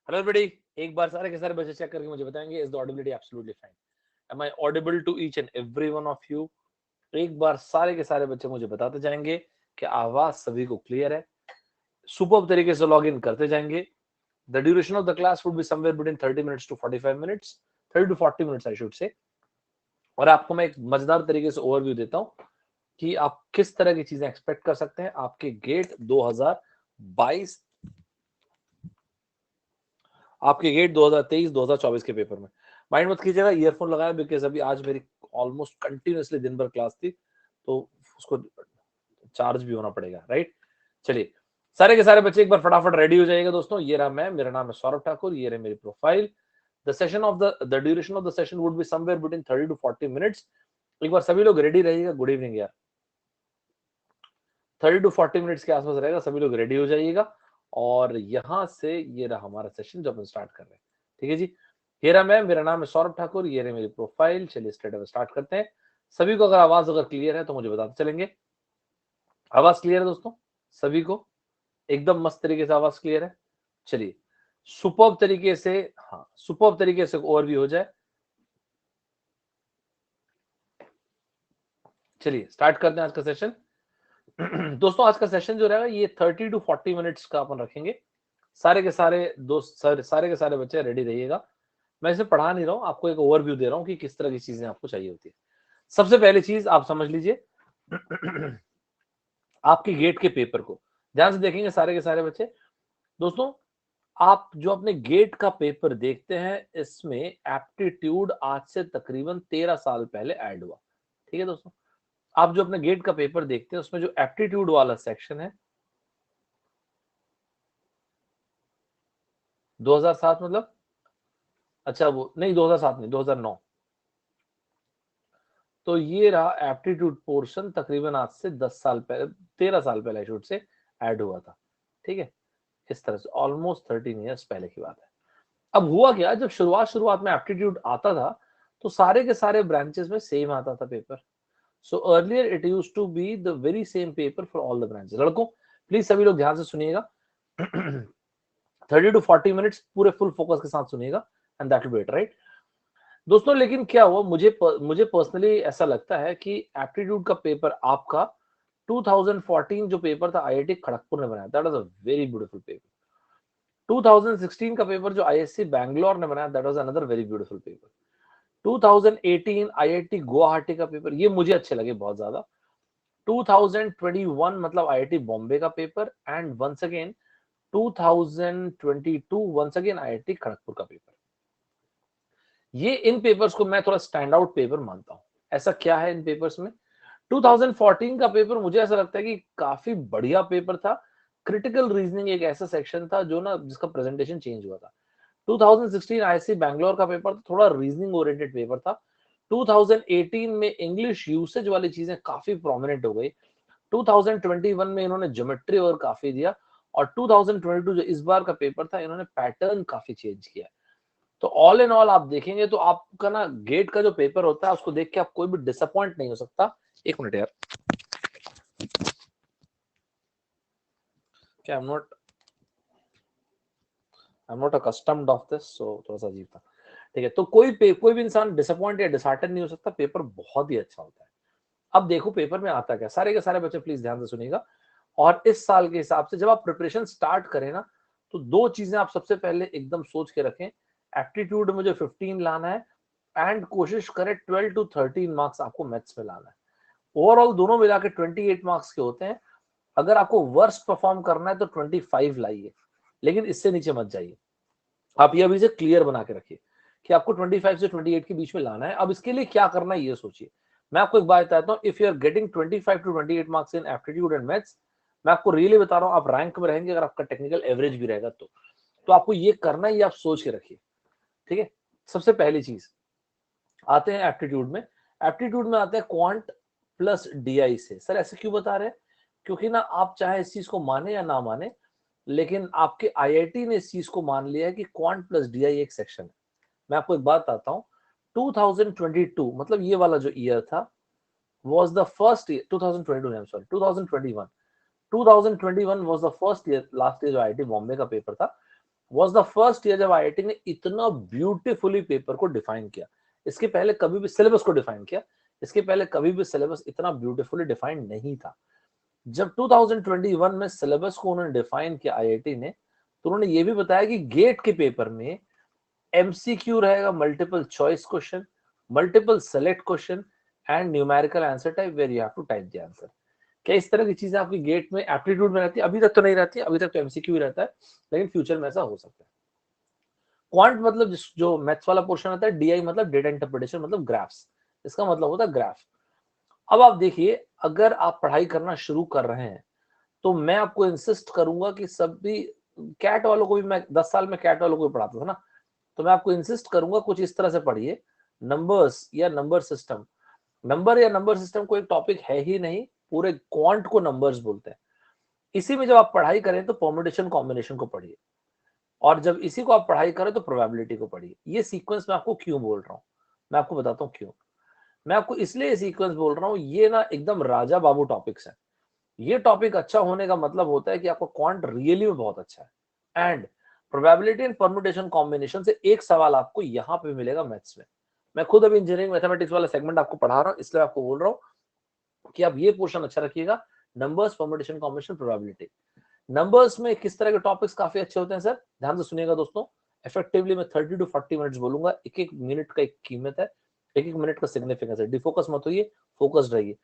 Hello everybody, एक बार सारे के सारे बच्चे चेक करके मुझे बताएंगे is the audibility absolutely fine? Am I audible to each and every one of you? एक बार सारे के सारे बच्चे मुझे बताते जाएंगे कि आवाज सभी को क्लियर है। सुपर तरीके से लॉग इन करते जाएंगे। The duration of the class would be somewhere between 30 minutes to 45 minutes, 30 to 40 minutes I should say. और आपको मैं एक मजेदार तरीके से ओवरव्यू देता हूं कि आप किस तरह की चीजें एक्सपेक्ट कर सकते हैं आपके गेट 2022, आपके गेट 2023 2024 के पेपर में। माइंड मत कीजिएगा, ईयरफोन लगाया बिकॉज अभी आज मेरी ऑलमोस्ट कंटिन्यूअसली दिन भर क्लास थी, तो उसको चार्ज भी होना पड़ेगा, राइट। चलिए, सारे के सारे बच्चे एक बार फटाफट रेडी हो जाइएगा दोस्तों। ये रहा मैं, मेरा नाम है सौरभ ठाकुर, ये रही मेरी profile. The session of the duration of the session would be somewhere between 30 to 40 minutes. एक बार सभी लोग रेडी रहिएगा। गुड इवनिंग यार। 30 टू 40 मिनट्स के आसपास रहेगा, सभी लोग रेडी हो जाइएगा। और यहां से ये रहा हमारा सेशन जो अपन स्टार्ट कर रहे हैं, ठीक है जी। ये रहा मैं, मेरा नाम है सौरभ ठाकुर, ये रही मेरी प्रोफाइल। चलिए स्ट्रेट अवे स्टार्ट करते हैं। सभी को अगर आवाज अगर क्लियर है तो मुझे बताते चलेंगे। आवाज क्लियर है दोस्तों सभी को? एकदम मस्त तरीके से आवाज क्लियर है। चलिए सुपर्ब तरीके से, हाँ सुपर्ब तरीके से ओवरव्यू हो जाए। चलिए स्टार्ट करते हैं आज का सेशन। दोस्तों आज का सेशन जो रहेगा ये 30 टू 40 मिनट्स का अपन रखेंगे। सारे के सारे दोस्त, सारे के सारे बच्चे रेडी रहिएगा। मैं इसे पढ़ा नहीं रहा हूं, आपको एक ओवरव्यू दे रहा हूं कि किस तरह की चीजें आपको चाहिए होती है। सबसे पहली चीज आप समझ लीजिए, आपके गेट के पेपर को ध्यान से देखेंगे सारे के सारे बच्चे। दोस्तों आप जो अपने गेट का पेपर देखते हैं, इसमें एप्टीट्यूड आज से तकरीबन 13 साल पहले ऐड हुआ। ठीक है दोस्तों, आप जो अपने गेट का पेपर देखते हैं उसमें जो एप्टीट्यूड वाला सेक्शन है, 2007 मतलब, अच्छा वो नहीं 2007 नहीं 2009, तो ये रहा एप्टीट्यूड पोर्शन तकरीबन आज से 10 साल पहले, 13 साल पहले शुड से ऐड हुआ था। ठीक है, इस तरह से ऑलमोस्ट 13 ईयर्स पहले की बात है। अब हुआ क्या, जब शुरुआत शुरुआत में एप्टीट्यूड आता था तो सारे के सारे ब्रांचेस में सेम आता था paper. So earlier it use to be the very same paper for all the branches. लड़कों प्लीज सभी लोग ध्यान से सुनिएगा। 30 टू 40 मिनट्स पूरे फुल फोकस के साथ सुनिएगा and that will be it, right दोस्तों। लेकिन क्या हुआ, मुझे पर्सनली ऐसा लगता है कि एप्टीट्यूड का पेपर आपका 2014 जो पेपर था आईआईटी खड़गपुर ने बनाया, that was a very beautiful paper. 2016 का पेपर जो आईएससी बैंगलोर ने बनाया, that was another very beautiful paper. 2018 IIT Guwahati का पेपर, ये मुझे अच्छे लगे बहुत ज्यादा। 2021 मतलब आईआईटी बॉम्बे का paper, and once again 2022 once again IIT Kharagpur का पेपर। ये इन पेपर्स को मैं थोड़ा स्टैंड आउट पेपर मानता हूं। ऐसा क्या है इन पेपर्स में? 2014 का पेपर मुझे ऐसा लगता है कि काफी बढ़िया पेपर था। क्रिटिकल रीजनिंग एक ऐसा सेक्शन था जो ना जिसका प्रेजेंटेशन चेंज हुआ था। 2016 आईआईसी बैंगलोर का पेपर थोड़ा रीजनिंग ओरिएंटेड पेपर था। 2018 में इंग्लिश यूसेज वाली चीजें काफी प्रोमिनेंट हो गई। 2021 में इन्होंने ज्योमेट्री और काफी दिया, और 2022 जो इस बार का पेपर था, इन्होंने पैटर्न काफी चेंज किया। तो ऑल इन ऑल आप देखेंगे तो आपका ना गेट का जो पेपर होता है उसको देख के आप कोई भी डिसअपॉइंट नहीं हो सकता। एक मिनट यार, क्या I am not accustomed of this, so थोड़ा सा अजीब था। ठीक है, तो कोई भी इंसान डिसअपॉइंट या डिसहार्टन नहीं हो सकता। पेपर बहुत ही अच्छा होता है। अब देखो पेपर में आता क्या, सारे के सारे बच्चे प्लीज ध्यान से सुनिएगा। और इस साल के हिसाब से जब आप प्रिपरेशन स्टार्ट करें ना, तो दो चीजें आप सबसे पहले एकदम सोच के रखें। एप्टीट्यूड में जो 15 लाना है, एंड कोशिश करें 12 टू 13 मार्क्स आपको मैथ्स में लाना है। ओवरऑल दोनों मिला के 28 मार्क्स के होते हैं। अगर आपको वर्स्ट परफॉर्म करना है तो 25 लाइए, लेकिन इससे नीचे मत जाइए। आप ये अभी से क्लियर बना के रखिए कि आपको 25 से 28 के बीच में लाना है। अब इसके लिए क्या करना है ये सोचिए। मैं आपको एक बात बताता हूँ, if you are getting 25 to 28 marks in aptitude and maths, मैं आपको रियली बता रहा हूँ आप रैंक में रहेंगे अगर आपका टेक्निकल एवरेज भी रहेगा तो आपको ये करना है, ये आप सोच के रखिए। ठीक है, सबसे पहली चीज आते हैं एप्टीट्यूड में। एप्टीट्यूड में आते हैं क्वांट प्लस डीआई से। सर ऐसे क्यों बता रहे हैं? क्योंकि ना आप चाहे इस चीज को माने या ना माने, लेकिन आपके आईआईटी ने इस चीज को मान लिया है कि क्वांट प्लस डीआई एक सेक्शन है। मैं आपको एक बात बताता हूँ, 2022 मतलब ये वाला जो ईयर था was the first year, 2022 I'm sorry 2021 2021 was the first year, last year जो आईआईटी बॉम्बे का पेपर था, वाज द फर्स्ट ईयर जब आईआईटी ने इतना ब्यूटीफुली पेपर को डिफाइन किया। इसके पहले कभी भी सिलेबस को डिफाइन किया, इसके पहले कभी भी सिलेबस इतना ब्यूटीफुली डिफाइन नहीं था। जब 2021 में सिलेबस को उन्होंने डिफाइन किया आईआईटी ने, तो उन्होंने ये भी बताया कि गेट के पेपर में एमसीक्यू रहेगा, multiple choice question, multiple select question and numerical answer type where you have to type the answer. क्या इस तरह की चीजें आपकी गेट में एप्टीट्यूड में रहती है? अभी तक तो नहीं रहती है, अभी तक तो एमसीक्यू ही रहता है, लेकिन फ्यूचर में ऐसा हो सकता है। क्वांट मतलब जो मैथ्स वाला पोर्शन आता है, डीआई मतलब डेटा इंटरप्रिटेशन मतलब ग्राफ्स, इसका मतलब होता है ग्राफ। अब आप देखिए, अगर आप पढ़ाई करना शुरू कर रहे हैं तो मैं आपको इंसिस्ट करूंगा कि सभी कैट वालों को भी, मैं 10 साल में कैट वालों को भी पढ़ाता था ना, तो मैं आपको इंसिस्ट करूंगा कुछ इस तरह से पढ़िए, नंबर्स या नंबर सिस्टम। नंबर या नंबर सिस्टम कोई टॉपिक है ही नहीं, पूरे क्वांट को नंबर्स बोलते हैं। इसी में जब आप पढ़ाई करें तो परम्यूटेशन कॉम्बिनेशन को पढ़िए, और जब इसी को आप पढ़ाई करें तो प्रोबेबिलिटी को पढ़िए। ये सीक्वेंस मैं आपको क्यों बोल रहा हूँ, मैं आपको बताता हूँ क्यों। मैं आपको इसलिए ये सीक्वेंस बोल रहा हूँ, ये ना एकदम राजा बाबू टॉपिक्स है। ये टॉपिक अच्छा होने का मतलब होता है कि आपका क्वांट रियली में बहुत अच्छा है। And probability and permutation combination से एक सवाल आपको यहाँ पे मिलेगा मैथ्स में। मैं खुद अभी इंजीनियरिंग मैथमेटिक्स वाला सेगमेंट आपको पढ़ा रहा हूँ, इसलिए आपको बोल रहा हूँ कि आप ये पोर्शन अच्छा रखिएगा, numbers, permutation, combination, probability. Numbers में किस तरह के टॉपिक्स काफी अच्छे होते हैं सर, ध्यान से सुनिएगा दोस्तों। इफेक्टिवली मैं 30 to 40 मिनट्स बोलूंगा, एक एक मिनट का एक कीमत है, एक एक मिनट का सिग्निफिकेंस है। डिफोकस मत होइए, फोकस्ड रहिए।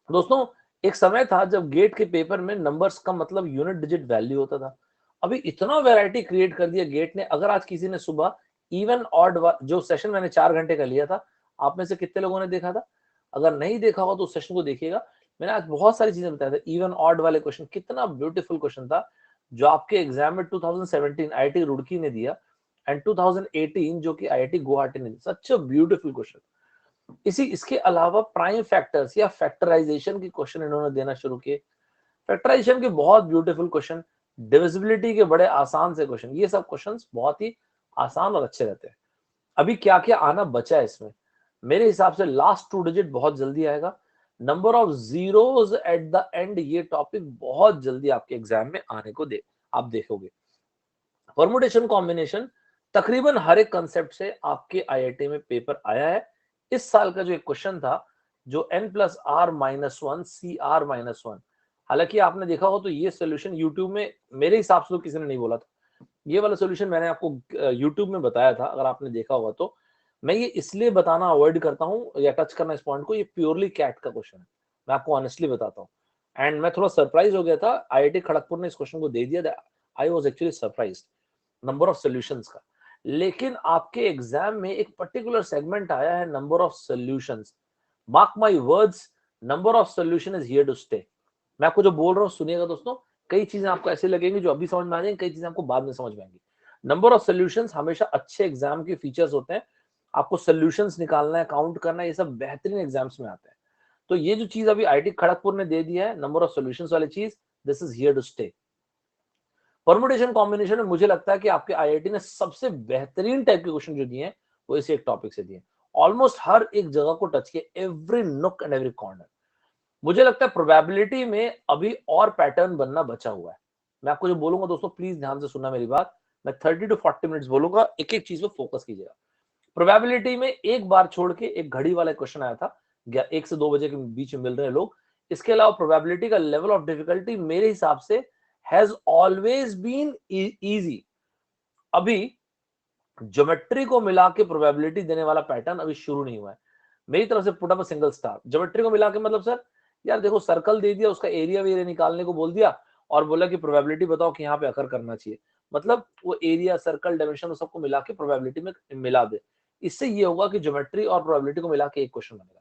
दोस्तों, एक समय था जब गेट के पेपर में नंबर्स का मतलब यूनिट डिजिट वैल्यू होता था। अभी इतना वैरायटी क्रिएट कर दिया गेट ने। अगर आज किसी ने सुबह इवन ऑड, जो सेशन मैंने 4 घंटे का लिया था, आप में से कितने लोगों ने देखा था? अगर नहीं देखा हो तो उस सेशन को देखिएगा। मैंने आज बहुत सारी चीजें बताया था, इवन ऑड वाले क्वेश्चन, कितना ब्यूटीफुल क्वेश्चन था जो आपके एग्जाम में 2017 आईआईटी रुड़की ने दिया एंड 2018 जो कि आईआईटी गुवाहाटी ने दिया। सच अ ब्यूटीफुल क्वेश्चन। इसके अलावा प्राइम फैक्टर्स या फैक्टराइजेशन के क्वेश्चन इन्होंने देना शुरू किए। फैक्टराइजेशन के बहुत ब्यूटीफुल क्वेश्चन, डिविजिबिलिटी के बड़े आसान से क्वेश्चन, ये सब क्वेश्चंस बहुत ही आसान और अच्छे रहते हैं। अभी क्या क्या आना बचा है इसमें, मेरे हिसाब से लास्ट 2 डिजिट बहुत जल्दी आएगा। Number of zeros at the end, ये टॉपिक बहुत जल्दी आपके एग्जाम में आने को आप देखोगे। परमुटेशन कॉम्बिनेशन तकरीबन हर एक कंसेप्ट से आपके आईआईटी में पेपर आया है। इस साल का जो एक क्वेश्चन था, जो n+r-1 CR-1, हालांकि आपने देखा हो तो ये सोल्यूशन यूट्यूब में मेरे हिसाब से तो किसी ने नहीं बोला था। ये वाला सोल्यूशन मैंने आपको यूट्यूब में बताया था, अगर आपने देखा होगा तो। मैं ये इसलिए बताना अवॉइड करता हूँ या टच करना इस पॉइंट को, ये प्योरली कैट का क्वेश्चन है, मैं आपको ऑनेस्टली बताता हूँ। एंड मैं थोड़ा सरप्राइज हो गया था, आईआईटी खड़गपुर ने इस क्वेश्चन को दे दिया। I was actually surprise number of solutions का। लेकिन आपके एग्जाम में एक पर्टिकुलर सेगमेंट आया है, number of solutions. Mark my words, number of solution is here to stay. मैं आपको जो बोल रहा हूँ सुनिएगा दोस्तों, कई चीजें आपको ऐसे लगेंगी जो अभी समझ में आ जाएंगी, कई चीजें आपको बाद में समझ में आएंगी। नंबर ऑफ सोल्यूशंस हमेशा अच्छे एग्जाम के फीचर्स होते हैं। आपको सोल्यूशंस निकालना है, काउंट करना है, ये सब बेहतरीन एग्जाम्स में आते हैं। तो ये जो चीज अभी आईआईटी खड़गपुर ने दे दिया है, नंबर ऑफ सोल्यूशंस वाली चीज, this is here to stay. Permutation combination में मुझे लगता है कि आपके आईआईटी ने सबसे बेहतरीन टाइप के क्वेश्चन जो दिए हैं वो इसी एक टॉपिक से दिए। ऑलमोस्ट हर एक जगह को टच किया, एवरी नुक एंड एवरी कॉर्नर। मुझे लगता है प्रोबेबिलिटी में अभी और पैटर्न बनना बचा हुआ है। मैं आपको जो बोलूंगा दोस्तों, प्लीज ध्यान से सुनना मेरी बात। मैं 30 to 40 मिनट्स बोलूंगा, एक एक चीज पे फोकस कीजिएगा। प्रोबेबिलिटी में एक बार छोड़ के एक घड़ी वाला क्वेश्चन आया था, 1 से 2 बजे के बीच में मिल रहे हैं लोग। इसके अलावा प्रोबेबिलिटी का लेवल ऑफ डिफिकल्टी मेरे हिसाब से हैज ऑलवेज बीन इजी। अभी ज्योमेट्री को मिला के प्रोबेबिलिटी देने वाला पैटर्न अभी शुरू नहीं हुआ है। मेरी तरफ से put up a single star. Geometry को मिला के मतलब सर, यार देखो सर्कल दे दिया, उसका एरिया वेरिया निकालने को बोल दिया और बोला कि प्रोबेबिलिटी बताओ कि यहाँ पे अकर करना चाहिए। मतलब वो एरिया, सर्कल, डायमेंशन सबको मिला के प्रोबेबिलिटी में मिला दे। इससे ये होगा कि ज्योमेट्री और प्रोबेबिलिटी को मिला के एक क्वेश्चन बनेगा।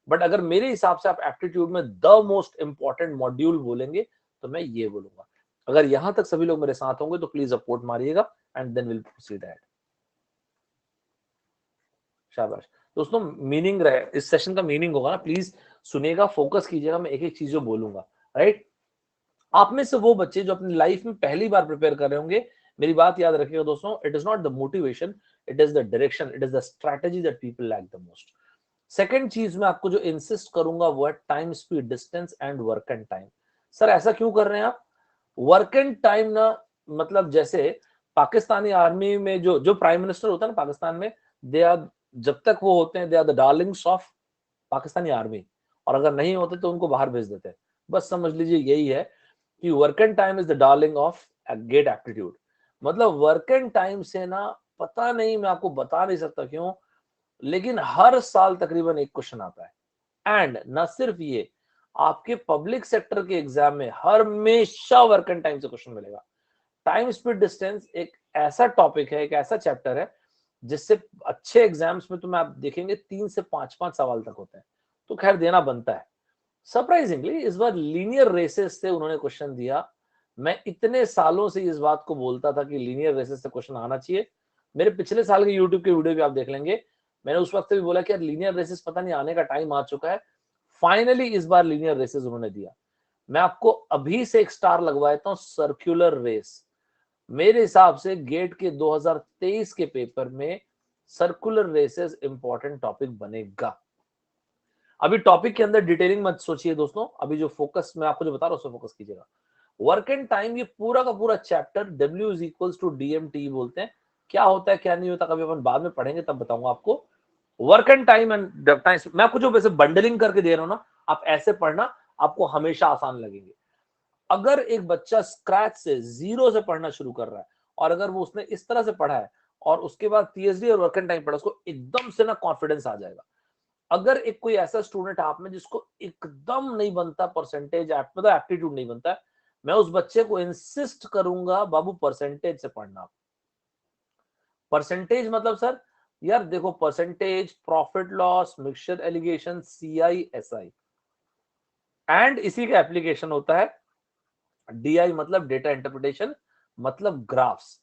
बट अगर मेरे हिसाब से आप एप्टीट्यूड में द मोस्ट इंपॉर्टेंट मॉड्यूल बोलेंगे तो मैं ये बोलूंगा। अगर यहां तक सभी लोग मेरे साथ होंगे तो प्लीज सपोर्ट मारिएगा and then will proceed at. शाबाश दोस्तों, मीनिंग रहे इस सेशन का, मीनिंग होगा ना, प्लीज सुनिएगा, फोकस कीजिएगा, मैं एक एक चीज जो बोलूंगा। राइट, आप में से वो बच्चे जो अपनी लाइफ में पहली बार प्रिपेयर कर रहे होंगे, मेरी बात याद रखिएगा दोस्तों, it is not the motivation, it is the direction, it is the strategy that people lack the most. Second चीज मैं आपको जो इंसिस्ट करूंगा वो है time, speed, distance and work and time. Sir ऐसा क्यों कर रहे हैं आप? वर्क एंड टाइम ना, मतलब जैसे पाकिस्तानी आर्मी में जो जो प्राइम मिनिस्टर होता है ना पाकिस्तान में, दे आर, जब तक वो होते हैं they are the darlings of Pakistani army, और अगर नहीं होते तो उनको बाहर भेज देते हैं। बस समझ लीजिए यही है कि work and time is the darling of GATE aptitude. मतलब वर्क एंड टाइम से ना, पता नहीं, मैं आपको बता नहीं सकता क्यों, लेकिन हर साल तकरीबन एक क्वेश्चन आता है। एंड न सिर्फ ये, आपके पब्लिक सेक्टर के एग्जाम में हमेशा वर्क एंड टाइम से क्वेश्चन मिलेगा। टाइम स्पीड डिस्टेंस एक ऐसा टॉपिक है, एक ऐसा चैप्टर है जिससे अच्छे एग्जाम्स में तुम्हें आप देखेंगे 3 से 5 सवाल तक होते हैं, तो खैर देना बनता है। सरप्राइजिंगली इस बार लीनियर रेसेस से उन्होंने क्वेश्चन दिया। मैं इतने सालों से इस बात को बोलता था कि लीनियर रेसेस से क्वेश्चन आना चाहिए। मेरे पिछले साल के यूट्यूब के वीडियो भी आप देख लेंगे, मैंने उस वक्त भी बोला कि यार लीनियर रेसेस पता नहीं आने का टाइम आ चुका है। फाइनली इस बार लीनियर रेसेस उन्होंने दिया। मैं आपको अभी से एक स्टार लगवा देता हूं, सर्कुलर रेस। मेरे हिसाब से गेट के 2023 के पेपर में सर्कुलर रेसेस इंपॉर्टेंट टॉपिक बनेगा। अभी टॉपिक के अंदर डिटेलिंग मत सोचिए दोस्तों, अभी जो फोकस मैं आपको जो बता रहा हूं उस पर फोकस कीजिएगा। वर्क एंड टाइम, ये पूरा का पूरा chapter W is equals to DMT बोलते हैं। क्या होता है क्या नहीं होता कभी अपन बाद में पढ़ेंगे, तब बताऊंगा आपको। Work and time and time, मैं आपको जो वैसे बंडलिंग करके दे रहा हूं ना, आप ऐसे पढ़ना, आपको हमेशा आसान लगेंगे। अगर एक बच्चा स्क्रैच से, जीरो से पढ़ना शुरू कर रहा है, और अगर वो उसने इस तरह से पढ़ा है और उसके बाद PhD और वर्क एंड टाइम पढ़ा, उसको एकदम से ना कॉन्फिडेंस आ जाएगा। अगर एक कोई ऐसा स्टूडेंट आप में जिसको एकदम नहीं बनता परसेंटेज, मतलब एप्टीट्यूड नहीं बनता है, मैं उस बच्चे को इंसिस्ट करूंगा बाबू परसेंटेज से पढ़ना। परसेंटेज मतलब सर, यार देखो, percentage, profit loss, mixture allegation, CI SI, and इसी का एप्लीकेशन होता है DI, मतलब डेटा इंटरप्रिटेशन, मतलब ग्राफ्स।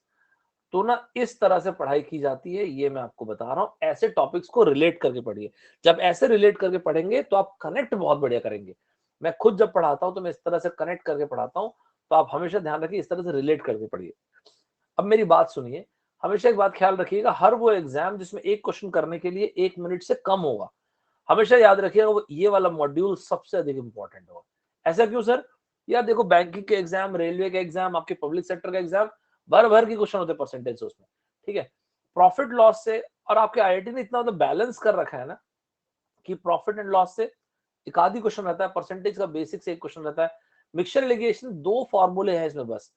तो ना इस तरह से पढ़ाई की जाती है, ये मैं आपको बता रहा हूं। ऐसे टॉपिक्स को रिलेट करके पढ़िए। जब ऐसे रिलेट करके पढ़ेंगे तो आप कनेक्ट बहुत बढ़िया करेंगे। मैं खुद जब पढ़ाता हूं तो मैं इस तरह से कनेक्ट करके पढ़ाता हूं, तो आप हमेशा ध्यान रखिए, इस तरह से रिलेट करके पढ़िए। अब मेरी बात सुनिए, हमेशा एक बात ख्याल रखिएगा, हर वो एग्जाम जिसमें एक क्वेश्चन करने के लिए 1 मिनट से कम होगा, हमेशा याद रखिएगा वो ये वाला मॉड्यूल सबसे अधिक इंपॉर्टेंट होगा। ऐसा क्यों सर? यार देखो, बैंकिंग के एग्जाम, रेलवे के एग्जाम, आपके पब्लिक सेक्टर का एग्जाम, भर भर के क्वेश्चन होते हैं परसेंटेज से उसमें, ठीक है। प्रॉफिट लॉस से, और आपके IIT ने इतना मतलब बैलेंस कर रखा है ना कि प्रॉफिट एंड लॉस से एक आधी क्वेश्चन रहता है, परसेंटेज का बेसिक से एक क्वेश्चन रहता है, मिक्सचर एलिगेशन 2 फॉर्मूले हैं इसमें बस।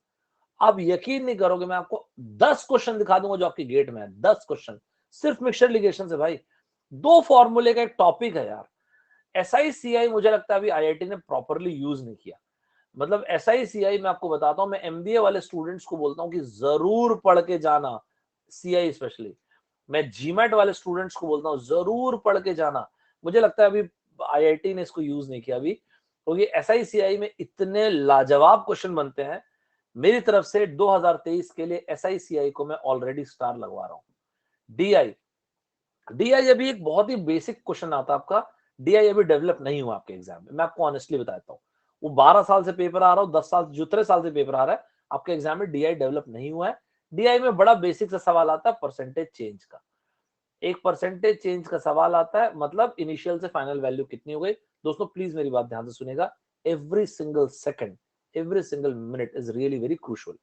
आप यकीन नहीं करोगे, मैं आपको 10 क्वेश्चन दिखा दूंगा जो आपकी गेट में है, 10 क्वेश्चन सिर्फ मिक्सचर एलिगेशन से भाई। 2 फॉर्मूले का एक टॉपिक है यार। SI CI मुझे लगता है अभी IIT ने प्रॉपरली यूज नहीं किया। मतलब SI CI मैं आपको बताता हूं, मैं MBA वाले स्टूडेंट्स को बोलता हूं कि जरूर पढ़ के जाना, CI स्पेशली। मैं GMAT वाले स्टूडेंट्स को बोलता हूं जरूर पढ़ के जाना। मुझे लगता है अभी IIT ने इसको यूज नहीं किया अभी, क्योंकि SI CI में इतने लाजवाब क्वेश्चन बनते हैं। मेरी तरफ से 2023 के लिए SI CI को मैं ऑलरेडी स्टार लगवा रहा हूं। DI अभी एक बहुत ही बेसिक क्वेश्चन आता है आपका। DI अभी डेवलप नहीं हुआ आपके एग्जाम में, मैं आपको ऑनेस्टली बताता हूँ। वो 12 साल से पेपर आ रहा हूँ, 10 साल, जितने साल से पेपर आ रहा है, आपके एग्जाम में DI डेवलप नहीं हुआ है। DI में बड़ा बेसिक सा सवाल आता है परसेंटेज चेंज का। एक परसेंटेज चेंज का सवाल आता है, मतलब इनिशियल से फाइनल वैल्यू कितनी हो गई। दोस्तों प्लीज मेरी बात ध्यान से सुनेगा, every single second, every single minute is really very crucial.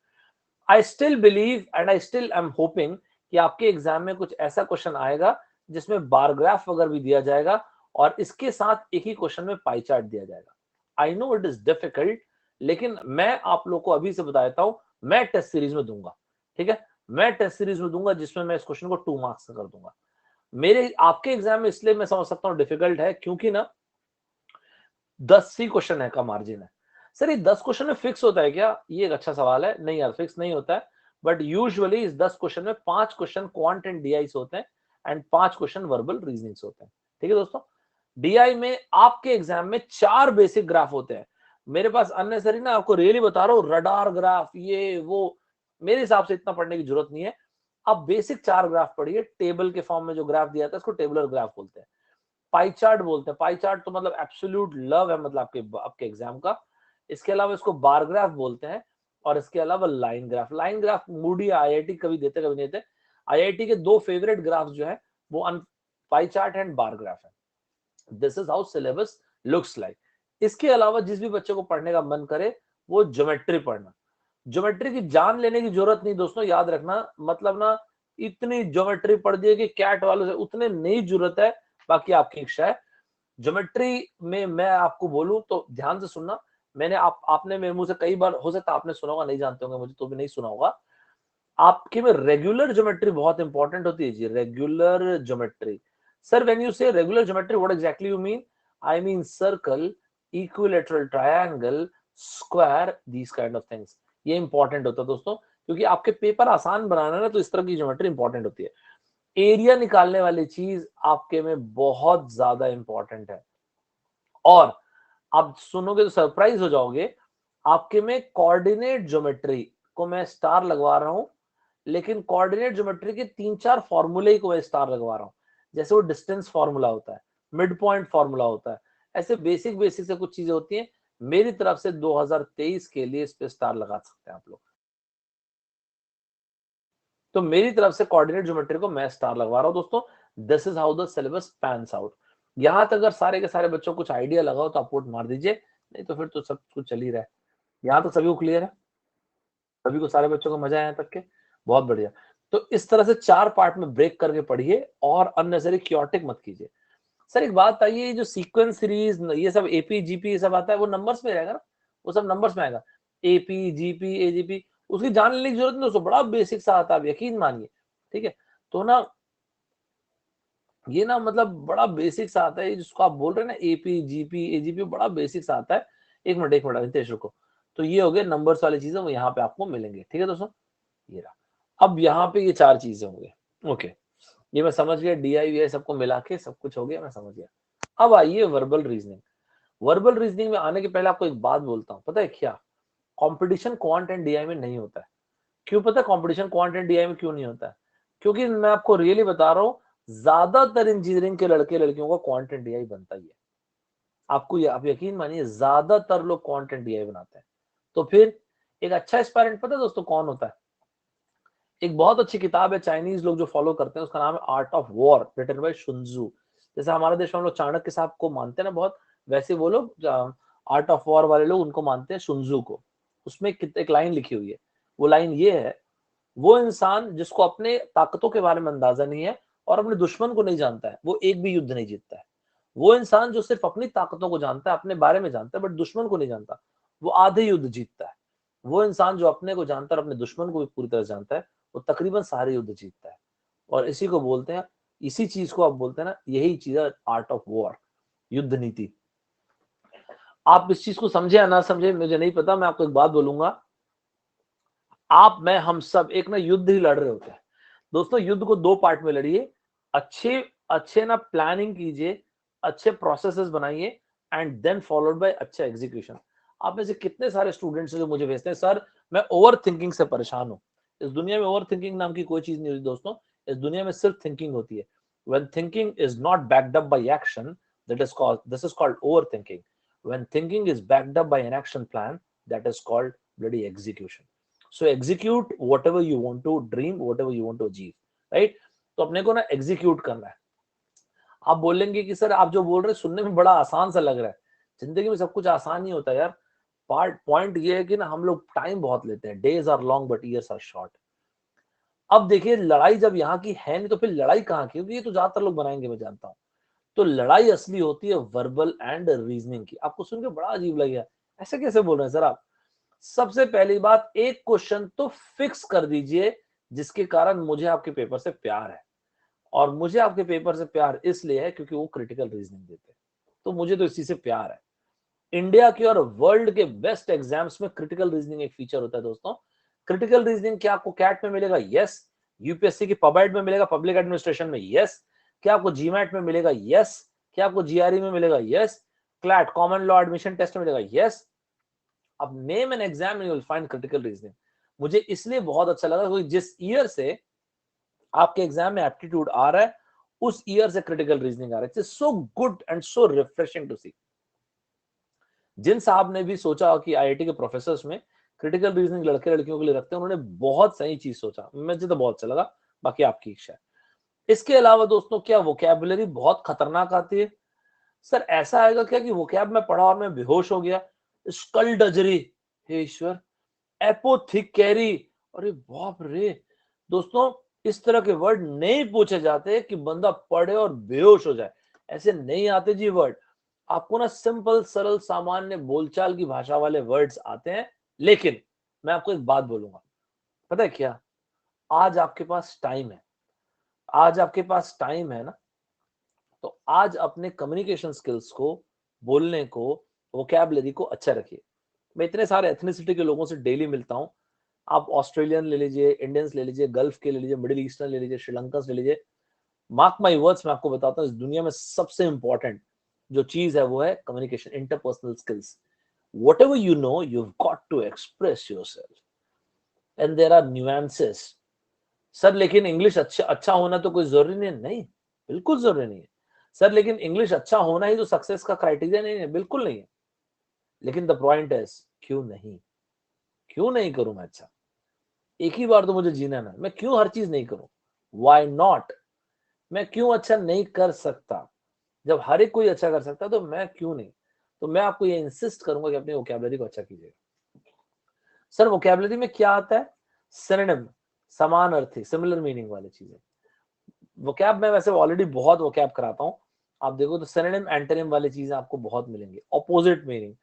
I still believe and I still am hoping कि आपके एग्जाम में कुछ ऐसा क्वेश्चन आएगा जिसमें बार ग्राफ वगैरह भी दिया जाएगा, और इसके साथ एक ही क्वेश्चन में पाई चार्ट दिया जाएगा। I know it is difficult, लेकिन मैं आप लोग को अभी से बता देता हूं, मैं टेस्ट सीरीज में दूंगा, ठीक है। मैं टेस्ट सीरीज में दूंगा जिसमें मैं इस क्वेश्चन को 2 मार्क्स का कर दूंगा। मेरे आपके एग्जाम में इसलिए मैं समझ सकता हूँ डिफिकल्ट है, क्योंकि ना 10 ही क्वेश्चन है का मार्जिन है। सर ये 10 क्वेश्चन में फिक्स होता है क्या? ये एक अच्छा सवाल है। नहीं यार, फिक्स नहीं होता है, बट यूजुअली इस 10 क्वेश्चन में 5 क्वेश्चन क्वांट एंड DI से होते हैं, एंड 5 क्वेश्चन वर्बल रीजनिंग से होते हैं, ठीक है दोस्तों। DI में आपके एग्जाम में 4 बेसिक ग्राफ होते हैं। मेरे पास अननेसरी ना, आपको रियली बता रहा हूँ, रडार ग्राफ, ये वो, मेरे हिसाब से इतना पढ़ने की जरूरत नहीं है। आप बेसिक 4 ग्राफ पढ़िए, टेबल के फॉर्म में जो ग्राफ दिया था इसको टेबुलर ग्राफ बोलते हैं। पाई चार्ट बोलते हैं, पाई चार्ट तो मतलब एब्सोल्यूट लव है, मतलब आपके एग्जाम का। इसके अलावा इसको बार ग्राफ बोलते हैं, और इसके अलावा line graph. Line graph Moody IIT कभी देते कभी नहीं देते। IIT के 2 फेवरेट ग्राफ जो है वो pie chart and bar graph है। This is how syllabus looks like. इसके अलावा जिस भी बच्चे को पढ़ने का मन करे वो ज्योमेट्री पढ़ना। ज्योमेट्री की जान लेने की जरूरत नहीं दोस्तों, याद रखना, मतलब ना इतनी ज्योमेट्री पढ़ दी है कि कैट वालों से उतने नहीं जरूरत है, बाकी आपकी इच्छा है। ज्योमेट्री में मैं आपको बोलूं तो ध्यान से सुनना, मैंने आपने मेरे मुंह से कई बार, हो सकता है आपने सुना होगा, नहीं जानते होंगे मुझे तो भी नहीं सुना होगा, आपके में रेगुलर ज्योमेट्री बहुत इंपॉर्टेंट होती है जी, regular geometry. Sir when you say regular geometry what exactly you mean? I mean circle, equilateral triangle, square, these kind of things. ये इंपॉर्टेंट होता है दोस्तों, क्योंकि आपके पेपर आसान बनाना है ना, तो इस तरह की ज्योमेट्री इंपॉर्टेंट होती है। एरिया निकालने वाली चीज आपके में बहुत ज्यादा इंपॉर्टेंट है, और आप सुनोगे तो सरप्राइज हो जाओगे, आपके में कोऑर्डिनेट ज्योमेट्री को मैं स्टार लगवा रहा हूं, लेकिन कोऑर्डिनेट ज्योमेट्री के 3-4 फॉर्मूले को मैं स्टार लगवा रहा हूं। जैसे वो डिस्टेंस फॉर्मूला होता है, मिड पॉइंट फॉर्मूला होता है, ऐसे बेसिक बेसिक से कुछ चीजें होती हैं। मेरी तरफ से 2023 के लिए इस पे स्टार लगा सकते हैं आप लोग। तो मेरी तरफ से कोऑर्डिनेट ज्योमेट्री को मैं स्टार लगवा रहा हूं दोस्तों। This is how the syllabus pans out. यहां तक अगर सारे के सारे बच्चों को कुछ आइडिया लगाओ तो आप वोट मार दीजिए, नहीं तो फिर तो सब कुछ चल ही रहा है। यहाँ तो सभी को क्लियर है, सभी को, सारे बच्चों को मजा आया तक के, बहुत बढ़िया। तो इस तरह से 4 पार्ट में ब्रेक करके पढ़िए और अननेसेसरी क्योटिक मत कीजिए। सर एक बात आइए, जो सीक्वेंस सीरीज ये सब एपी जीपी ये सब आता है, वो नंबर्स में रहेगा ना? वो सब नंबर्स में आएगा, एपी जीपी एजीपी, उसकी जान लेने की जरूरत नहीं दोस्तों, बड़ा बेसिक सा आता है, आप यकीन मानिए। ठीक है, तो ना ये ना मतलब बड़ा बेसिक सा आता है, जिसको आप बोल रहे हैं ना एपी जीपी एजीपी, बड़ा बेसिक सा आता है। एक मिनट हितेश रुको। तो ये हो गए नंबर्स वाली चीजें, वो यहाँ पे आपको मिलेंगे। ठीक है दोस्तों, ये रहा। अब यहाँ पे ये 4 चीजें होंगे। ओके, ये मैं समझ गया, डीआई सबको मिला के सब कुछ हो गया, मैं समझ गया। अब आइए वर्बल रीजनिंग। वर्बल रीजनिंग में आने के पहले आपको एक बात बोलता हूँ, पता है क्या? कंपटीशन क्वांट एंड डीआई में नहीं होता है। क्यों पता है कंपटीशन क्वांट एंड डीआई में क्यों नहीं होता है? क्योंकि मैं आपको रियली बता रहा हूँ, ज्यादातर इंजीनियरिंग के लड़के लड़कियों का क्वांट एंड डीआई बनता ही है। आप यकीन मानिए, ज्यादातर लोग क्वांट एंड डीआई बनाते हैं। तो फिर एक अच्छा एस्पायरेंट पता है दोस्तों कौन होता है? एक बहुत अच्छी किताब है, चाइनीज लोग जो फॉलो करते हैं, उसका नाम है art of war, written by Sun Tzu. जैसे हमारे देश में हम लोग चाणक्य साहब को मानते हैं ना बहुत, वैसे वो लोग आर्ट ऑफ वॉर वाले लोग उनको मानते हैं, शुनजू को। उसमें एक लाइन लिखी हुई है, वो लाइन ये है, वो इंसान जिसको अपने ताकतों के बारे में अंदाजा नहीं है और अपने दुश्मन को नहीं जानता है, वो एक भी युद्ध नहीं जीतता है। वो इंसान जो सिर्फ अपनी ताकतों को जानता है, अपने बारे में जानता है, बट दुश्मन को नहीं जानता, वो आधे युद्ध जीतता है। वो इंसान जो अपने को जानता है और अपने दुश्मन को भी पूरी तरह जानता है, वो तकरीबन सारे युद्ध जीतता है। और इसी को बोलते हैं, इसी चीज को आप बोलते हैं ना, यही चीज है आर्ट ऑफ वॉर, युद्ध नीति। आप इस चीज को समझे या ना समझे मुझे नहीं पता, मैं आपको एक बात बोलूंगा, आप मैं हम सब एक ना युद्ध ही लड़ रहे होते हैं दोस्तों। युद्ध को 2 पार्ट में लड़िए, अच्छे अच्छे ना प्लानिंग कीजिए, अच्छे प्रोसेसेस बनाइए, एंड देन फॉलोड बाय अच्छा एग्जीक्यूशन। आप में से कितने सारे स्टूडेंट्स हैं जो मुझे भेजते हैं, सर मैं ओवर थिंकिंग से परेशान हूं। इस दुनिया में ओवर थिंकिंग नाम की कोई चीज नहीं होती दोस्तों, इस दुनिया में सिर्फ थिंकिंग होती है। When thinking is not backed up by action, this is called over thinking. When thinking is backed up by an action plan, that is called bloody execution. So execute whatever you want to dream, whatever you want to achieve, right? तो अपने को ना execute करना है। आप बोलेंगे कि sir आप जो बोल रहे हैं सुनने में बड़ा आसान सा लग रहा है, जिंदगी में सब कुछ आसान नहीं होता यार। पॉइंट ये है कि ना हम लोग टाइम बहुत लेते हैं, days are long but years are short. अब देखिए, लड़ाई जब यहाँ की है नहीं तो फिर लड़ाई कहाँ की? क्योंकि ये तो ज्यादातर लोग बनाएंगे, मैं जानता हूँ। तो लड़ाई असली होती है वर्बल एंड रीजनिंग की। आपको सुन के बड़ा अजीब लगेगा, ऐसे कैसे बोल रहे हैं सर आप? सबसे पहली बात, एक क्वेश्चन तो फिक्स कर दीजिए जिसके कारण मुझे आपके पेपर से प्यार है। और मुझे आपके पेपर से प्यार इसलिए है क्योंकि वो क्रिटिकल रीजनिंग देते हैं, तो मुझे तो इसी से प्यार है। इंडिया के और वर्ल्ड के बेस्ट एग्जाम्स में क्रिटिकल रीजनिंग एक फीचर होता है दोस्तों। क्रिटिकल रीजनिंग क्या आपको कैट में मिलेगा? यस। यूपीएससी की पबेड में मिलेगा, पब्लिक एडमिनिस्ट्रेशन में? यस। क्या आपको जीमैट में मिलेगा? यस। क्या आपको जीआरई में मिलेगा? Yes. Clat common law admission test में मिलेगा? यस। अब name an exam you will find critical reasoning. मुझे इसलिए बहुत अच्छा लगा क्योंकि जिस ईयर से आपके एग्जाम में एप्टीट्यूड आ रहा है, उस ईयर से क्रिटिकल रीजनिंग आ रहा है। It's so good and so refreshing to see. जिन साहब ने भी सोचा कि आईआईटी के प्रोफेसर में क्रिटिकल रीजनिंग लड़के लड़कियों के लिए रखते हैं, उन्होंने बहुत सही चीज सोचा, मुझे तो बहुत अच्छा लगा, बाकी आपकी इच्छा है। इसके अलावा दोस्तों, क्या वोकैबुलरी बहुत खतरनाक आती है? सर ऐसा आएगा क्या कि वोकैब में पढ़ा और मैं बेहोश हो गया? स्कलडजरी, हे ईश्वर, एपोथिकेरी, अरे बाप रे दोस्तों, इस तरह के वर्ड नहीं पूछे जाते कि बंदा पढ़े और बेहोश हो जाए, ऐसे नहीं आते जी वर्ड। आपको ना सिंपल सरल सामान्य बोलचाल की भाषा वाले वर्ड्स आते हैं। लेकिन मैं आपको एक बात बोलूंगा, पता है क्या, आज आपके पास टाइम है, आज आपके पास टाइम है ना, तो आज अपने कम्युनिकेशन स्किल्स को, बोलने को, वोकैबुलरी को अच्छा रखिए। मैं इतने सारे एथनिसिटी के लोगों से डेली मिलता हूँ। आप ऑस्ट्रेलियन ले लीजिए, इंडियंस ले लीजिए, गल्फ के ले लीजिए, मिडिल ईस्टर्न ले लीजिए, श्रीलंकन ले लीजिए। मार्क माई वर्ड्स, मैं आपको बताता हूँ, इस दुनिया में सबसे इंपॉर्टेंट जो चीज है वो है communication, interpersonal skills. Whatever you know, you've got to express yourself, and there are nuances. Sir लेकिन इंग्लिश अच्छा होना तो कोई जरूरी नहीं है, नहीं, बिल्कुल जरूरी नहीं है। सर लेकिन इंग्लिश अच्छा होना ही तो सक्सेस का क्राइटेरिया नहीं है, बिल्कुल नहीं है। लेकिन द पॉइंट इज, क्यों नहीं करूं मैं अच्छा? एक ही बार तो मुझे जीना ना, मैं क्यों हर चीज नहीं करूं? Why not? मैं क्यों अच्छा नहीं कर सकता? जब हर एक कोई अच्छा कर सकता है तो मैं क्यों नहीं? तो मैं आपको ये इंसिस्ट करूंगा कि अपनी वोकैबुलरी को अच्छा कीजिएगा। सर वोकैबुलरी में क्या आता है? सिनोनिम, समान अर्थी, सिमिलर मीनिंग वाली चीजें। वोकैब में वैसे ऑलरेडी बहुत वोकैब कराता हूँ। आप देखो तो सिनोनिम एंटोनिम वाली चीजें आपको बहुत मिलेंगी। ऑपोजिट मीनिंग,